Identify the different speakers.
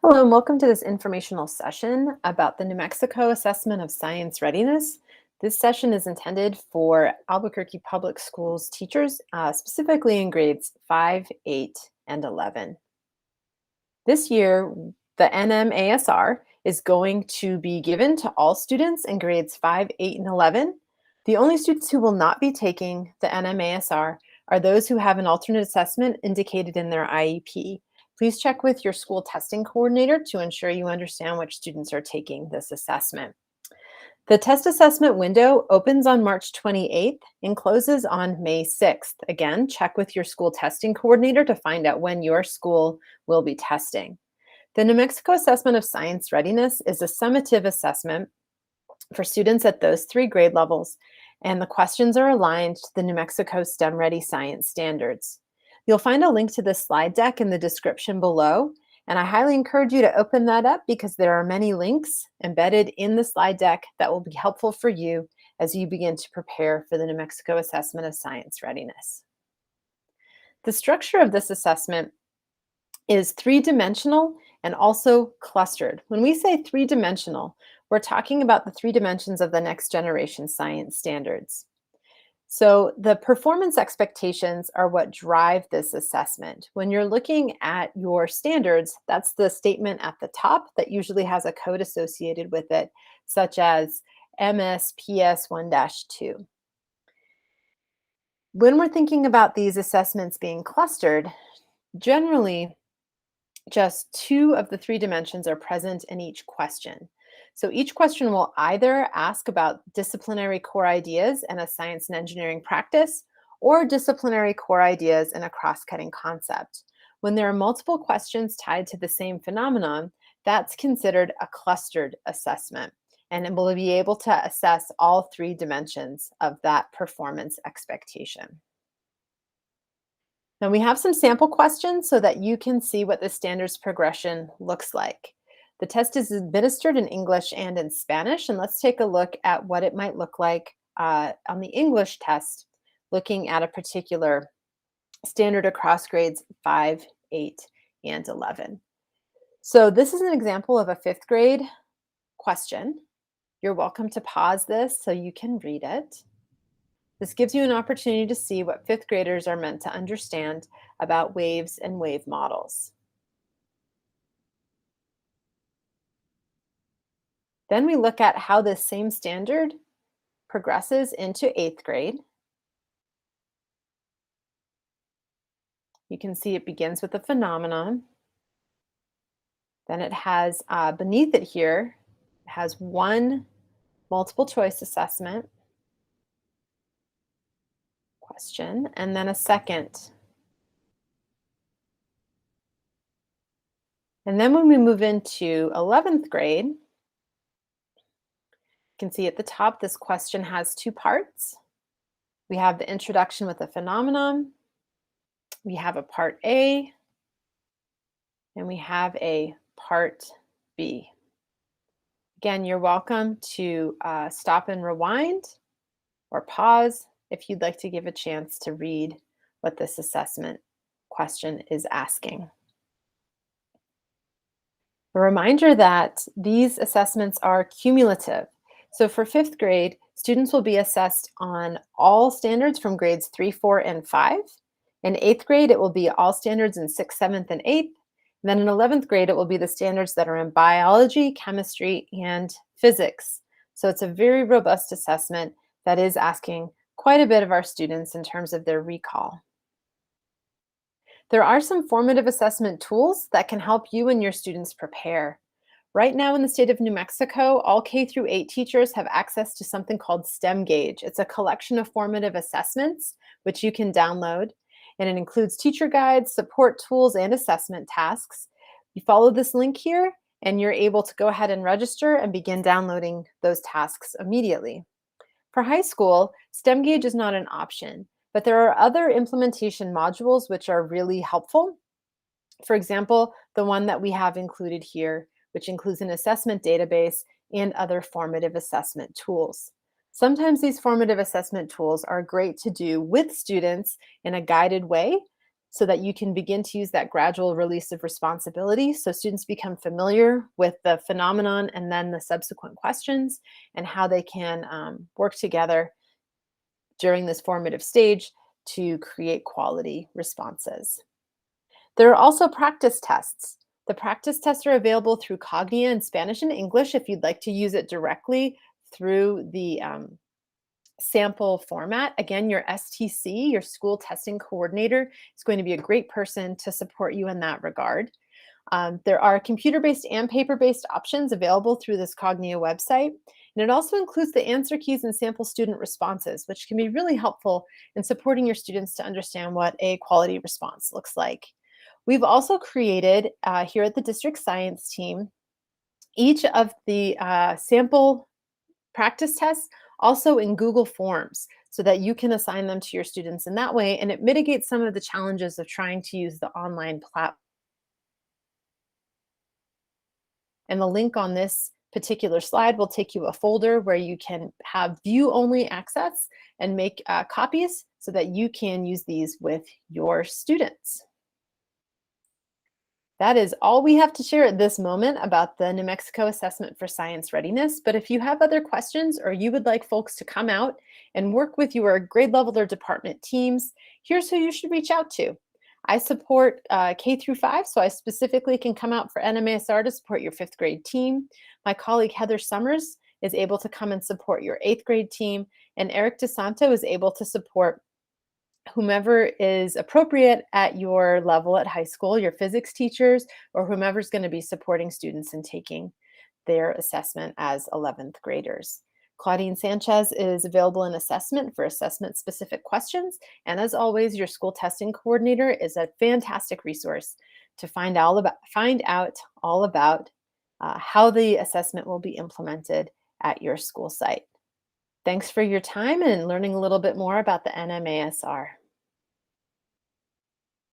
Speaker 1: Hello, and welcome to this informational session about the New Mexico Assessment of Science Readiness. This session is intended for Albuquerque Public Schools teachers, specifically in grades 5, 8, and 11. This year, the NM-ASR is going to be given to all students in grades 5, 8, and 11. The only students who will not be taking the NM-ASR are those who have an alternate assessment indicated in their IEP. Please check with your school testing coordinator to ensure you understand which students are taking this assessment. The test assessment window opens on March 28th and closes on May 6th. Again, check with your school testing coordinator to find out when your school will be testing. The New Mexico Assessment of Science Readiness is a summative assessment for students at those 3 grade levels, and the questions are aligned to the New Mexico STEM Ready Science standards. You'll find a link to this slide deck in the description below, and I highly encourage you to open that up because there are many links embedded in the slide deck that will be helpful for you as you begin to prepare for the New Mexico Assessment of Science Readiness. The structure of this assessment is 3-dimensional and also clustered. When we say 3-dimensional, we're talking about the 3 dimensions of the next generation science standards. So the performance expectations are what drive this assessment. When you're looking at your standards, that's the statement at the top that usually has a code associated with it, such as MSPS 1-2. When we're thinking about these assessments being clustered, generally just 2 of the 3 dimensions are present in each question. So each question will either ask about disciplinary core ideas and a science and engineering practice, or disciplinary core ideas and a cross-cutting concept. When there are multiple questions tied to the same phenomenon, that's considered a clustered assessment, and it will be able to assess all 3 dimensions of that performance expectation. Now we have some sample questions so that you can see what the standards progression looks like. The test is administered in English and in Spanish, and let's take a look at what it might look like on the English test, looking at a particular standard across grades 5, 8, and 11. So this is an example of a 5th grade question. You're welcome to pause this so you can read it. This gives you an opportunity to see what 5th graders are meant to understand about waves and wave models. Then we look at how this same standard progresses into 8th grade. You can see it begins with a phenomenon. Then it has, beneath it here, it has 1 multiple choice assessment question, and then a second. And then when we move into 11th grade, you can see at the top, this question has 2 parts. We have the introduction with a phenomenon. We have a part A, and we have a part B. Again, you're welcome to stop and rewind or pause if you'd like to give a chance to read what this assessment question is asking. A reminder that these assessments are cumulative. So for 5th grade, students will be assessed on all standards from grades 3, 4, and 5. In 8th grade, it will be all standards in 6th, 7th, and 8th. And then in 11th grade, it will be the standards that are in biology, chemistry, and physics. So it's a very robust assessment that is asking quite a bit of our students in terms of their recall. There are some formative assessment tools that can help you and your students prepare. Right now in the state of New Mexico, all K through 8 teachers have access to something called STEM Gauge. It's a collection of formative assessments, which you can download, and it includes teacher guides, support tools, and assessment tasks. You follow this link here, and you're able to go ahead and register and begin downloading those tasks immediately. For high school, STEM Gauge is not an option, but there are other implementation modules which are really helpful. For example, the one that we have included here, which includes an assessment database and other formative assessment tools. Sometimes these formative assessment tools are great to do with students in a guided way so that you can begin to use that gradual release of responsibility so students become familiar with the phenomenon and then the subsequent questions and how they can work together during this formative stage to create quality responses. There are also practice tests. The practice tests are available through Cognia in Spanish and English if you'd like to use it directly through the sample format. Again, your STC, your school testing coordinator, is going to be a great person to support you in that regard. There are computer-based and paper-based options available through this Cognia website. And it also includes the answer keys and sample student responses, which can be really helpful in supporting your students to understand what a quality response looks like. We've also created here at the district science team each of the sample practice tests also in Google Forms so that you can assign them to your students in that way, and it mitigates some of the challenges of trying to use the online platform. And the link on this particular slide will take you a folder where you can have view-only access and make copies so that you can use these with your students. That is all we have to share at this moment about the New Mexico Assessment for Science Readiness. But if you have other questions or you would like folks to come out and work with your grade level or department teams, here's who you should reach out to. I support K through 5, so I specifically can come out for NM-ASR to support your 5th grade team. My colleague Heather Summers is able to come and support your 8th grade team, and Eric DeSanto is able to support whomever is appropriate at your level at high school, your physics teachers, or whomever's going to be supporting students in taking their assessment as 11th graders. Claudine Sanchez is available in assessment for assessment-specific questions. And as always, your school testing coordinator is a fantastic resource to find out all about how the assessment will be implemented at your school site. Thanks for your time and learning a little bit more about the NM-ASR.